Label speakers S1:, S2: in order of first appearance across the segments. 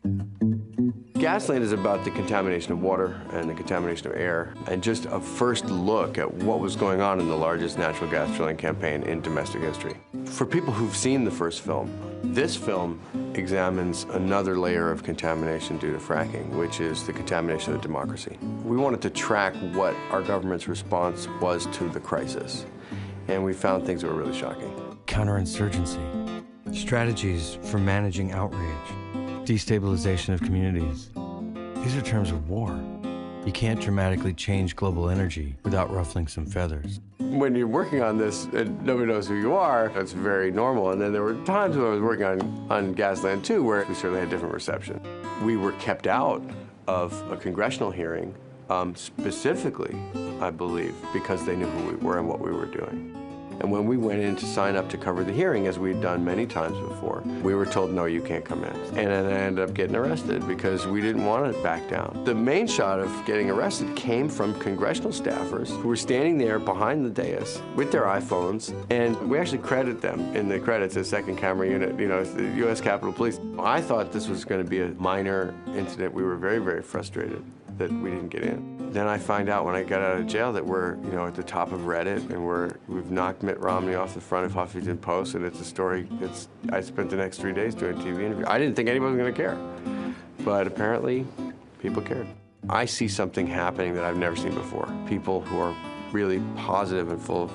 S1: Gasland is about the contamination of water and the contamination of air, and just a first look at what was going on in the largest natural gas drilling campaign in domestic history. For people who've seen the first film, this film examines another layer of contamination due to fracking, which is the contamination of democracy. We wanted to track what our government's response was to the crisis, and we found things that were really shocking.
S2: Counterinsurgency, strategies for managing outrage, destabilization of communities. These are terms of war. You can't dramatically change global energy without ruffling some feathers.
S1: When you're working on this and nobody knows who you are, it's very normal. And then there were times when I was working on Gasland too, where we certainly had different reception. We were kept out of a congressional hearing specifically, I believe, because they knew who we were and what we were doing. And when we went in to sign up to cover the hearing, as we'd done many times before, we were told, no, you can't come in. And then I ended up getting arrested because we didn't want to back down. The main shot of getting arrested came from congressional staffers who were standing there behind the dais with their iPhones, and we actually credit them in the credits as second camera unit, you know, it's the U.S. Capitol Police. I thought this was going to be a minor incident. We were very, very frustrated that we didn't get in. Then I find out when I got out of jail that we're, you know, at the top of Reddit, and we've knocked Mitt Romney off the front of Huffington Post, and it's a story. I spent the next 3 days doing TV interviews. I didn't think anybody was going to care, but apparently people cared. I see something happening that I've never seen before. People who are really positive and full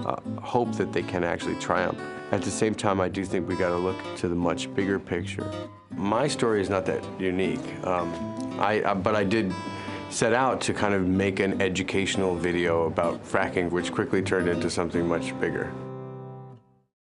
S1: of hope that they can actually triumph. At the same time, I do think we got to look to the much bigger picture. My story is not that unique, but I did set out to kind of make an educational video about fracking, which quickly turned into something much bigger.